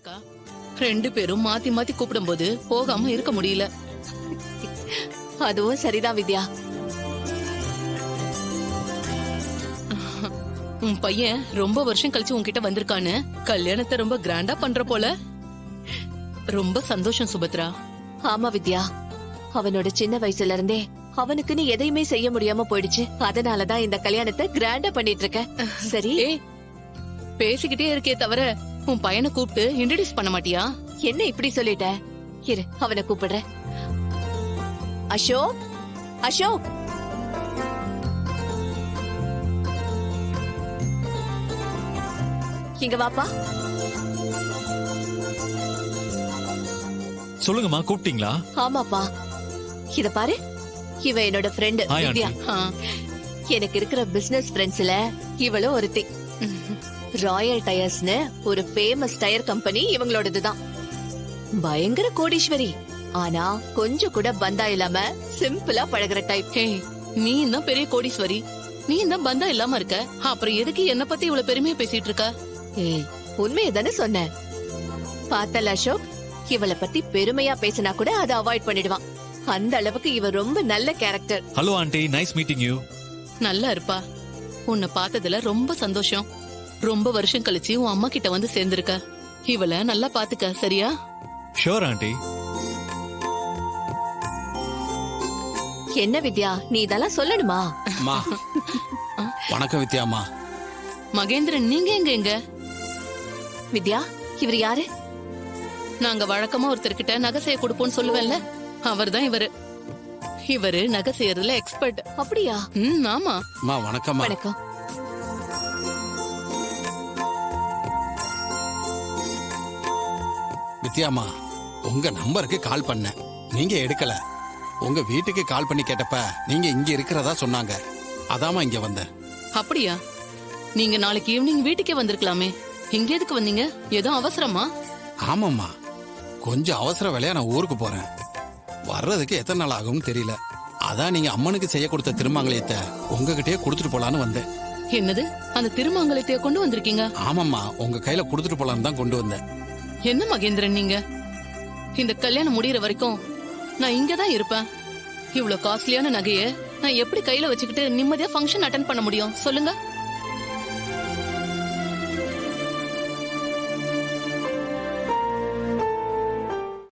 இருக்கா? 2 பேரும் மாத்தி மாத்தி கூப்பிடும் போது போகாம இருக்க முடியல. அதுவும் சரிதான் வித்யா. உன் பையன் ரொம்ப வருஷம் கழிச்சு உன்கிட்ட வந்திருக்கான்னு கல்யாணத்தை ரொம்ப கிராண்டா பண்ற போல. ரொம்ப சந்தோஷம் சுபத்ரா. ஆமா வித்யா, அவனோட சின்ன வயசுல இருந்தே அவனுக்குன்னு எதையுமே செய்ய முடியாம போயிடுச்சு. அதனாலதான் இந்த கல்யாணத்தை கிராண்டா பண்ணிட்டு இருக்கேன். சரி, ஏய், பேசிக்கிட்டே இருக்கே தவிர உன் பையனை கூப்பிட்டு இன்ட்ரோடியூஸ் பண்ண மாட்டியா? என்ன இப்படி சொல்லிட்ட? இரு, அவனை கூப்பிடுறேன். அசோக், அசோக். இங்க வாப்பா. சொல்லுங்கம்மா, கூப்பிட்டீங்களா? ஆமாப்பா, இத பாரு, இவ என்னோட ஃப்ரெண்ட் Hi, வித்யா. ஆ, எனக்கு இருக்கிற பிசினஸ் ஃப்ரெண்ட்ஸ்ல இவளும் ஒருத்தி. ராயல் டயர்ஸ்னு ஒரு ஃபேமஸ் டயர் கம்பெனி இவங்களோடதுதான். பயங்கர கோடீஸ்வரி. ஆனா கொஞ்சம் கூட பந்தா இல்லாம சிம்பிளா பழகுற டைப். ஏய், நீ தான் பெரிய கோடீஸ்வரி, நீ தான் பந்தா இல்லாம இருக்க. அப்புறம் எதுக்கு என்ன பத்தி இவ்வளவு பெருமையா பேசிட்டு இருக்க? ஏய், உண்மையை தானே சொன்னேன். பார்த்தல அசோக், இவளை பத்தி பெருமையா பேசினா கூட அதை அவாய்ட் பண்ணிடுவான். அந்த அளவுக்கு இவ ரொம்ப நல்ல character. Hello aunty, nice meeting you. நல்லா இருப்பா. உன்னை பார்த்ததுல ரொம்ப சந்தோஷம். ரொம்ப வருஷம் கழிச்சு உன் அம்மா கிட்ட வந்து சேர்ந்திருக்க. இவள நல்லா பாத்துக்க, சரியா? Sure aunty. என்ன வித்யா, நீ இதெல்லாம் சொல்லணுமா? அம்மா வணக்கம் வித்யாம்மா. மகேந்திரன், நீங்க எங்க? வித்யா, இவர் யாரு? நாங்க வழக்கமா ஒருத்தர்கிட்ட நகை செய்ய கொடுப்போம்னு சொல்லுவேன்ல, அவர்தான் இவரு. இவரு நகை செய்யறதுல எக்ஸ்பர்ட். அப்படியா? ஆமா. அம்மா வணக்கம்மா. வணக்கம். வித்யாம்மா, உங்க நம்பருக்கு கால் பண்ணேன், நீங்க எடுக்கல. உங்க வீட்டுக்கு கால் பண்ணி கேட்டப்ப நீங்க இங்க இருக்கிறதா சொன்னாங்க. அதாம்மா இங்க வந்தேன். அப்படியா? நீங்க நாளைக்கு ஈவினிங் வீட்டுக்கே வந்திருக்கலாமே. இங்க எதுக்கு வந்தீங்க? ஏதோ அவசரமா? ஆமாம்மா, கொஞ்சம் அவசர வேலையா நான் ஊருக்கு போறேன். வர்றதுக்கு எத்தனை நாள் ஆகும்னு தெரியல. அதான் நீங்க அம்மனுக்கு செய்ய கொடுத்த திருமாங்கல்யத்தை உங்ககிட்டயே கொடுத்துட்டு போலான்னு வந்தேன். என்னது, அந்த திருமங்கலத்தைய கொண்டு வந்திருக்கீங்க? ஆமாம்மா, உங்க கையில கொடுத்துட்டு போலான்னு தான் கொண்டு வந்தேன். என்ன மகேந்திரன் நீங்க? இந்த கல்யாணம் முடியற வரைக்கும் நான் இங்கதான் இருப்பேன். இவ்ளோ காஸ்ட்லியான நகைய நான் எப்படி கையில வச்சுக்கிட்டு நிம்மதியா ஃபங்க்ஷன் அட்டெண்ட் பண்ண முடியும் சொல்லுங்க?